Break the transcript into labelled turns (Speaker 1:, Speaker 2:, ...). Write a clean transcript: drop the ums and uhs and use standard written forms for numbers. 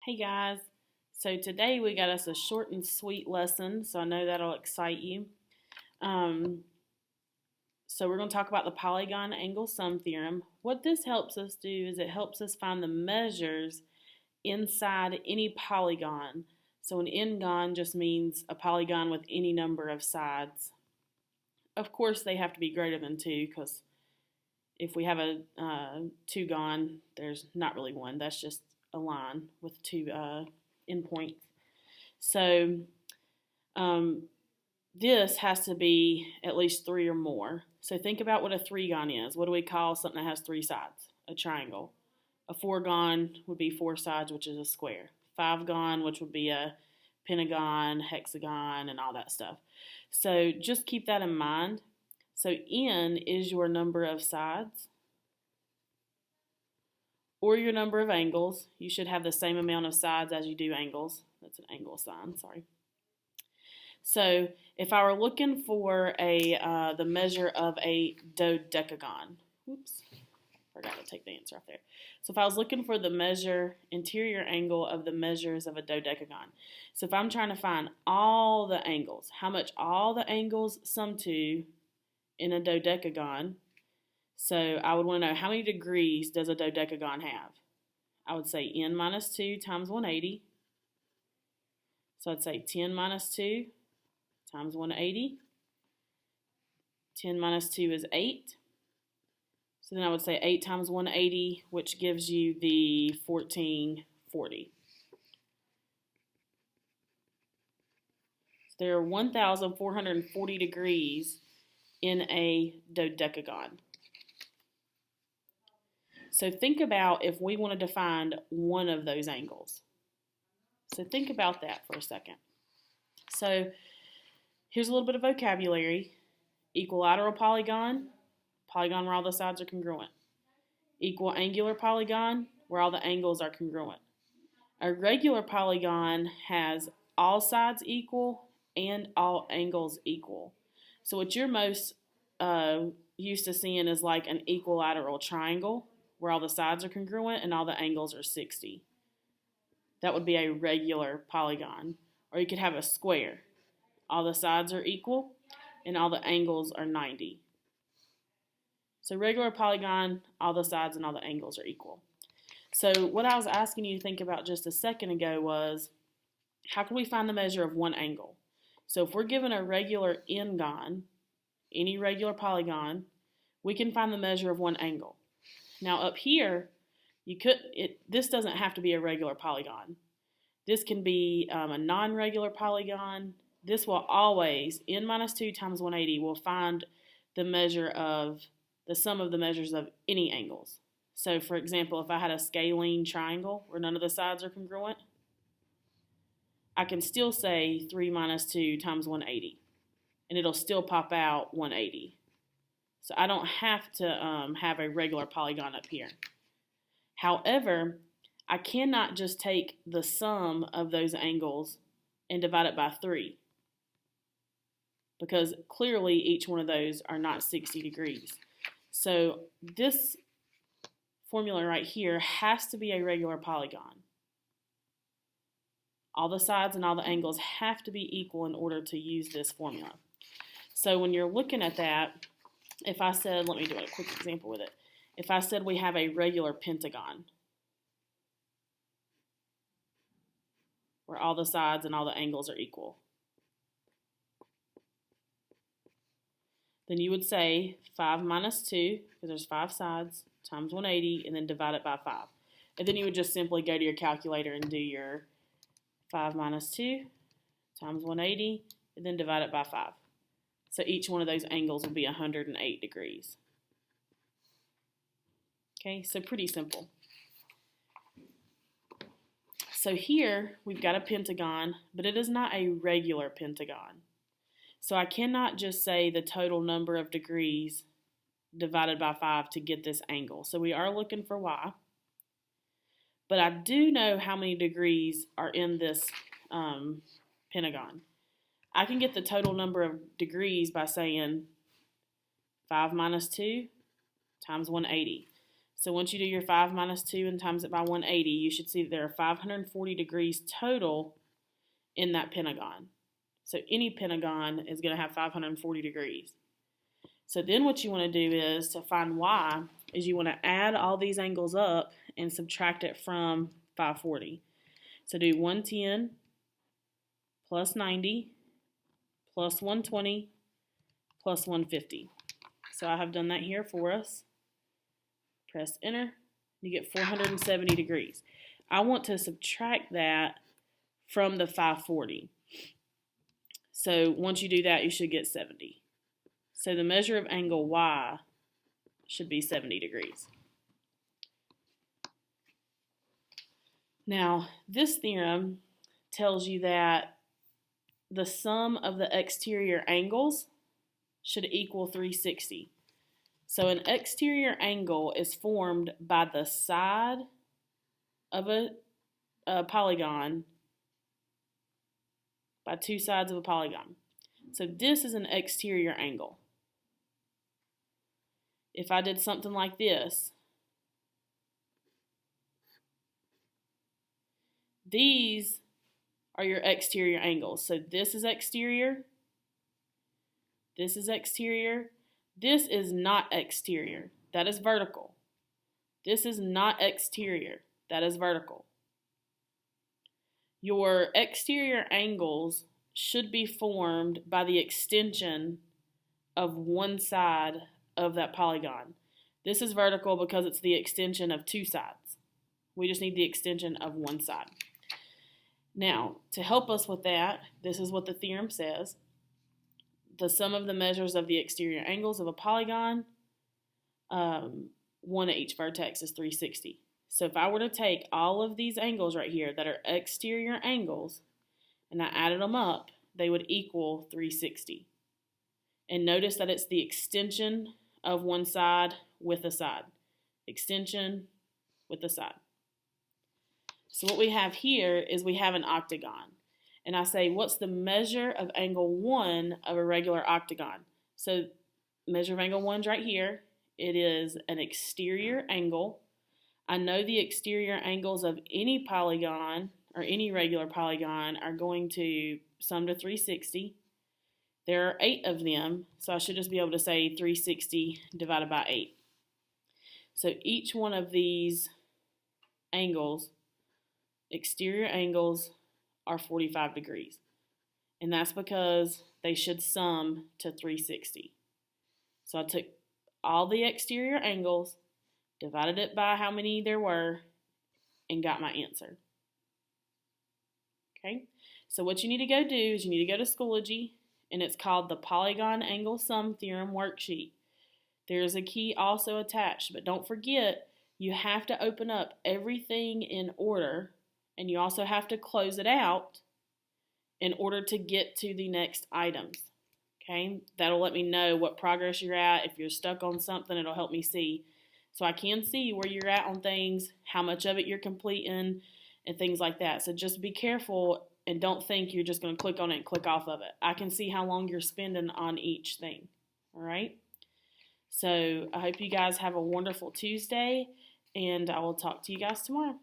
Speaker 1: Hey guys, so today we got us a short and sweet lesson, so I know that'll excite you. Um, so we're going to talk about the polygon angle sum theorem. What this helps us do is it helps us find the measures inside any polygon. So an n-gon just means a polygon with any number of sides. Of course they have to be greater than 2 because if we have a 2-gon, there's not really one. That's just a line with 2 endpoints. So this has to be at least 3 or more. So think about what a 3-gon is. What do we call something that has 3 sides? A triangle. A 4-gon would be 4 sides, which is a square. 5-gon, which would be a pentagon, hexagon, and all that stuff. So just keep that in mind. So n is your number of sides or your number of angles. You should have the same amount of sides as you do angles. That's an angle sign, sorry. So if I were looking for the measure of a dodecagon, whoops, forgot to take the answer off there. So if I was looking for the interior angle of the measures of a dodecagon, so if I'm trying to find all the angles, how much all the angles sum to in a dodecagon, so I would want to know how many degrees does a dodecagon have. I would say n minus 2 times 180. So I'd say 10 minus 2 times 180. 10 minus 2 is 8. So then I would say 8 times 180, which gives you the 1440. So there are 1,440 degrees in a dodecagon. So think about if we wanted to find one of those angles. So think about that for a second. So here's a little bit of vocabulary. Equilateral polygon, polygon where all the sides are congruent. Equal angular polygon, where all the angles are congruent. A regular polygon has all sides equal and all angles equal. So what you're most used to seeing is like an equilateral triangle, where all the sides are congruent and all the angles are 60. That would be a regular polygon. Or you could have a square. All the sides are equal and all the angles are 90. So regular polygon, all the sides and all the angles are equal. So what I was asking you to think about just a second ago was, how can we find the measure of one angle? So if we're given a regular n-gon, any regular polygon, we can find the measure of one angle. Now up here, this doesn't have to be a regular polygon. This can be a non-regular polygon. This will always, n minus 2 times 180 will find the sum of the measures of any angles. So for example, if I had a scalene triangle where none of the sides are congruent, I can still say 3 minus 2 times 180, and it'll still pop out 180. So I don't have to have a regular polygon up here. However, I cannot just take the sum of those angles and divide it by 3, because clearly each one of those are not 60 degrees. So this formula right here has to be a regular polygon. All the sides and all the angles have to be equal in order to use this formula. So when you're looking at that, if I said, let me do a quick example with it. If I said we have a regular pentagon, where all the sides and all the angles are equal, then you would say 5 minus 2, because there's 5 sides, times 180, and then divide it by 5. And then you would just simply go to your calculator and do your 5 minus 2 times 180, and then divide it by 5. So each one of those angles will be 108 degrees. Okay, so pretty simple. So here we've got a pentagon, but it is not a regular pentagon. So I cannot just say the total number of degrees divided by 5 to get this angle. So we are looking for y. But I do know how many degrees are in this pentagon. I can get the total number of degrees by saying 5 minus 2 times 180. So once you do your 5 minus 2 and times it by 180, you should see that there are 540 degrees total in that pentagon. So any pentagon is going to have 540 degrees. So then what you want to do is, to find y, is you want to add all these angles up and subtract it from 540. So do 110 plus 90 plus 120 plus 150. So I have done that here for us. Press enter. You get 470 degrees. I want to subtract that from the 540. So once you do that, you should get 70. So the measure of angle y should be 70 degrees. Now, this theorem tells you that the sum of the exterior angles should equal 360. So an exterior angle is formed by the side of a polygon, by two sides of a polygon. So this is an exterior angle. If I did something like this, these are your exterior angles. So this is exterior, this is exterior, this is not exterior, that is vertical. This is not exterior, that is vertical. Your exterior angles should be formed by the extension of one side of that polygon. This is vertical because it's the extension of two sides. We just need the extension of one side. Now, to help us with that, this is what the theorem says. The sum of the measures of the exterior angles of a polygon, one at each vertex, is 360. So if I were to take all of these angles right here that are exterior angles and I added them up, they would equal 360. And notice that it's the extension of one side with a side. Extension with a side. So what we have here is we have an octagon. And I say, what's the measure of angle 1 of a regular octagon? So measure of angle 1 is right here. It is an exterior angle. I know the exterior angles of any polygon or any regular polygon are going to sum to 360. There are 8 of them, so I should just be able to say 360 divided by 8. So each one of these angles, exterior angles, are 45 degrees. And that's because they should sum to 360. So I took all the exterior angles, divided it by how many there were, and got my answer. Okay, so what you need to go do is you need to go to Schoology, and it's called the Polygon Angle Sum Theorem Worksheet. There's a key also attached, but don't forget, you have to open up everything in order, and you also have to close it out in order to get to the next items. Okay, that'll let me know what progress you're at. If you're stuck on something, it'll help me see. So I can see where you're at on things, how much of it you're completing, and things like that. So just be careful and don't think you're just going to click on it and click off of it. I can see how long you're spending on each thing. All right? So I hope you guys have a wonderful Tuesday, and I will talk to you guys tomorrow.